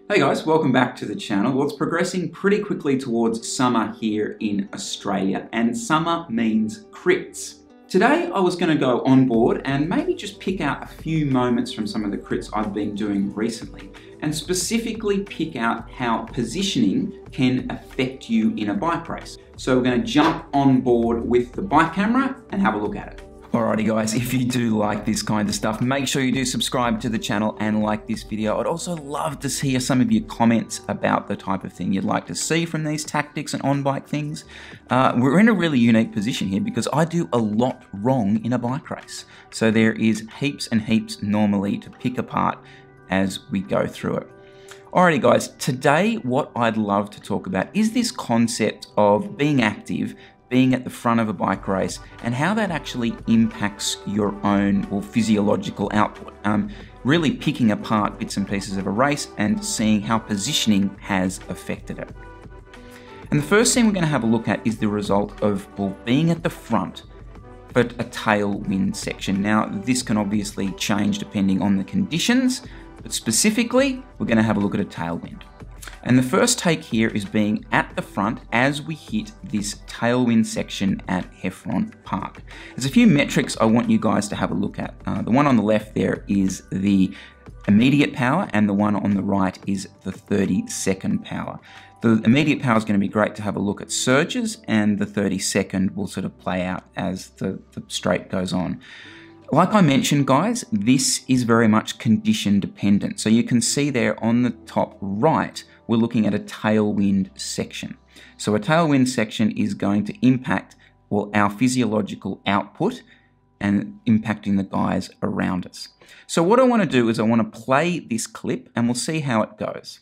Hey guys, welcome back to the channel. Well, it's progressing pretty quickly towards summer here in Australia, and summer means crits. Today I was going to go on board and maybe just pick out a few moments from some of the crits I've been doing recently, and specifically pick out how positioning can affect you in a bike race. So we're going to jump on board with the bike camera and have a look at it. Alrighty guys, if you do like this kind of stuff, make sure you do subscribe to the channel and like this video. I'd also love to hear some of your comments about the type of thing you'd like to see from these tactics and on-bike things. We're in a really unique position here because I do a lot wrong in a bike race. So there is heaps and heaps normally to pick apart as we go through it. Alrighty guys, today what I'd love to talk about is this concept of being active, being at the front of a bike race, and how that actually impacts your own physiological output. Really picking apart bits and pieces of a race and seeing how positioning has affected it. And the first thing we're going to have a look at is the result of being at the front but a tailwind section. Now this can obviously change depending on the conditions, but specifically we're going to have a look at a tailwind. And the first take here is being at the front as we hit this tailwind section at Heffron Park. There's a few metrics I want you guys to have a look at. The one on the left there is the immediate power, and the one on the right is the 30-second power. The immediate power is going to be great to have a look at surges, and the 30-second will sort of play out as the straight goes on. Like I mentioned guys, this is very much condition dependent. So you can see there on the top right, we're looking at a tailwind section. So a tailwind section is going to impact, our physiological output and impacting the guys around us. So what I want to do is I want to play this clip and we'll see how it goes.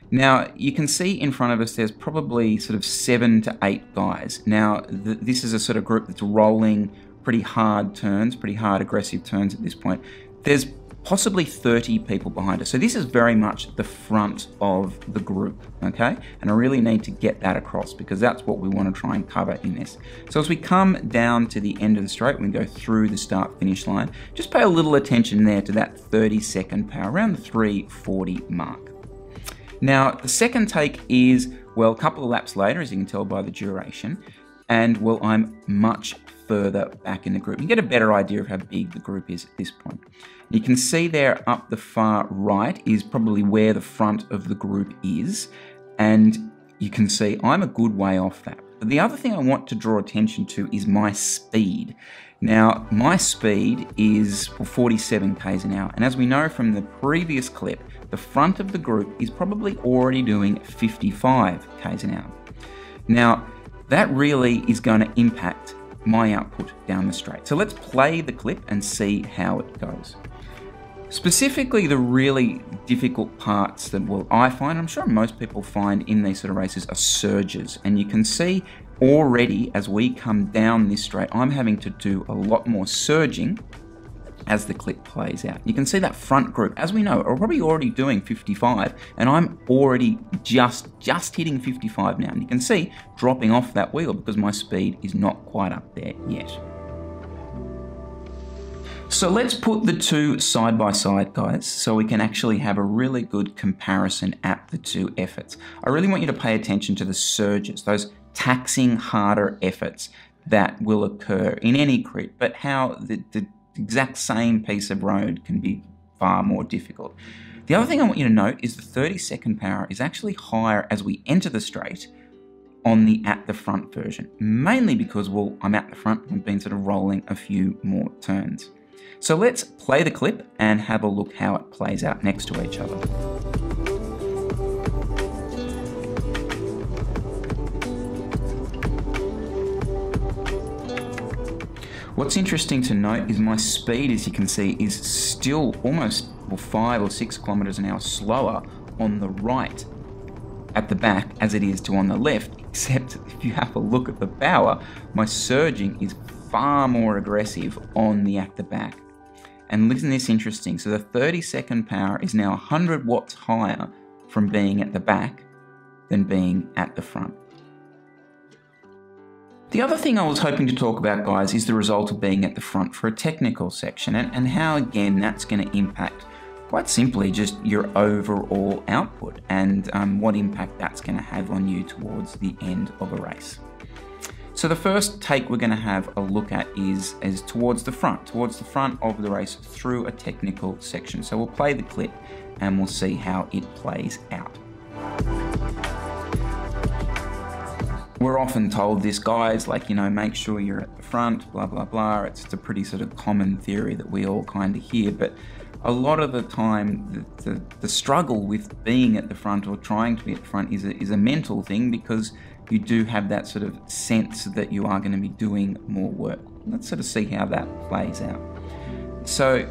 Now you can see in front of us there's probably sort of 7 to 8 guys. Now this is a sort of group that's rolling pretty hard turns, pretty hard aggressive turns at this point. There's possibly 30 people behind us. So this is very much the front of the group, okay? And I really need to get that across because that's what we want to try and cover in this. So as we come down to the end of the straight, we go through the start finish line, just pay a little attention there to that 30-second power, around the 3:40 mark. Now, the second take is, a couple of laps later, as you can tell by the duration, and I'm much further back in the group. You get a better idea of how big the group is at this point. You can see there up the far right is probably where the front of the group is, and you can see I'm a good way off that. But the other thing I want to draw attention to is my speed. Now, my speed is 47 k's an hour, and as we know from the previous clip, the front of the group is probably already doing 55 k's an hour. Now, that really is going to impact my output down the straight. So let's play the clip and see how it goes. Specifically, the really difficult parts that I find, I'm sure most people find in these sort of races, are surges. And you can see already as we come down this straight, I'm having to do a lot more surging as the clip plays out. You can see that front group, as we know, are probably already doing 55, and I'm already just hitting 55 now. And you can see dropping off that wheel because my speed is not quite up there yet. So let's put the two side by side, guys, so we can actually have a really good comparison at the two efforts. I really want you to pay attention to the surges, those taxing harder efforts that will occur in any crit, but how the exact same piece of road can be far more difficult. The other thing I want you to note is the 30-second power is actually higher as we enter the straight on the at the front version, mainly because, I'm at the front and been sort of rolling a few more turns. So let's play the clip and have a look how it plays out next to each other. What's interesting to note is my speed, as you can see, is still almost 5 or 6 kilometers an hour slower on the right at the back as it is to on the left, except if you have a look at the power, my surging is far more aggressive on the at the back. And isn't this interesting? So the 30-second power is now 100 watts higher from being at the back than being at the front. The other thing I was hoping to talk about, guys, is the result of being at the front for a technical section and how, again, that's going to impact quite simply just your overall output and what impact that's going to have on you towards the end of a race. So the first take we're going to have a look at is towards the front of the race through a technical section. So we'll play the clip and we'll see how it plays out. We're often told this, guys, like, you know, make sure you're at the front, blah, blah, blah. It's a pretty sort of common theory that we all kind of hear, but a lot of the time, the struggle with being at the front or trying to be at the front is a mental thing, because you do have that sort of sense that you are going to be doing more work. Let's sort of see how that plays out. So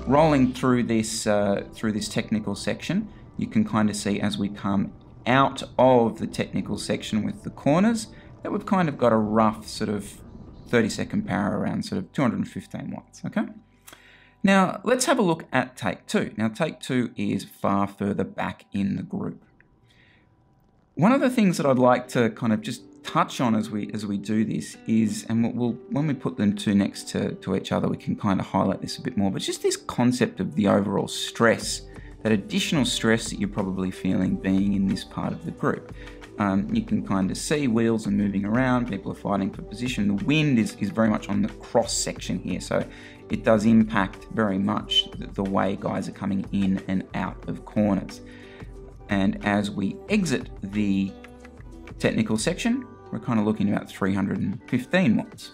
rolling through this technical section, you can kind of see as we come out of the technical section with the corners that we've kind of got a rough sort of 30-second power around sort of 215 watts, okay? Now, let's have a look at take two. Now, take two is far further back in the group. One of the things that I'd like to kind of just touch on as we do this is, and when we put them two next to each other, we can kind of highlight this a bit more, but just this concept of the overall stress, that additional stress that you're probably feeling being in this part of the group. You can kind of see wheels are moving around, people are fighting for position. The wind is very much on the cross section here, so it does impact very much the way guys are coming in and out of corners. And as we exit the technical section, we're kind of looking at about 315 watts.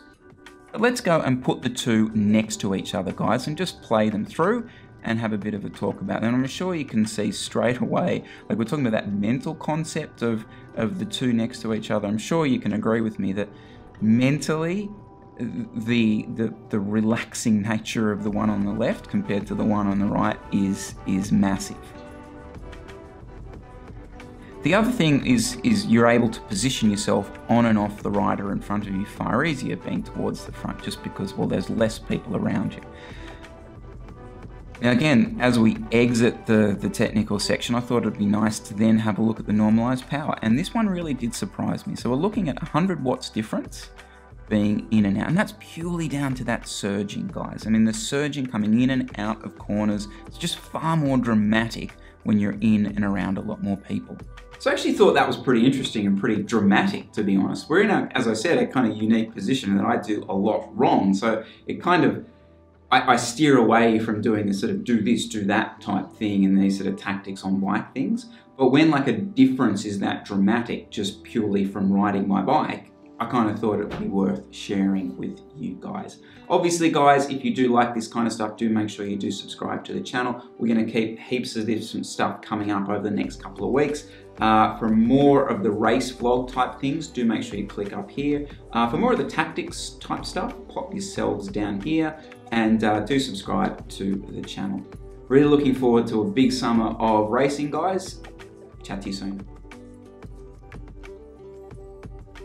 But let's go and put the two next to each other, guys, and just play them through and have a bit of a talk about them. And I'm sure you can see straight away, like we're talking about that mental concept of the two next to each other. I'm sure you can agree with me that mentally, the relaxing nature of the one on the left compared to the one on the right is massive. The other thing is you're able to position yourself on and off the rider in front of you far easier being towards the front, just because, well, there's less people around you. Now again, as we exit the technical section, I thought it'd be nice to then have a look at the normalized power. And this one really did surprise me. So we're looking at 100 watts difference being in and out. And that's purely down to that surging, guys. I mean, the surging coming in and out of corners, it's just far more dramatic when you're in and around a lot more people. So I actually thought that was pretty interesting and pretty dramatic, to be honest. We're in as I said, a kind of unique position that I do a lot wrong. So it kind of, I steer away from doing this sort of do this, do that type thing and these sort of tactics on bike things. But when like a difference is that dramatic just purely from riding my bike, I kind of thought it would be worth sharing with you guys. Obviously, guys, if you do like this kind of stuff, do make sure you do subscribe to the channel. We're going to keep heaps of different stuff coming up over the next couple of weeks. For more of the race vlog type things, do make sure you click up here. For more of the tactics type stuff, pop yourselves down here and do subscribe to the channel. Really looking forward to a big summer of racing, guys. Chat to you soon.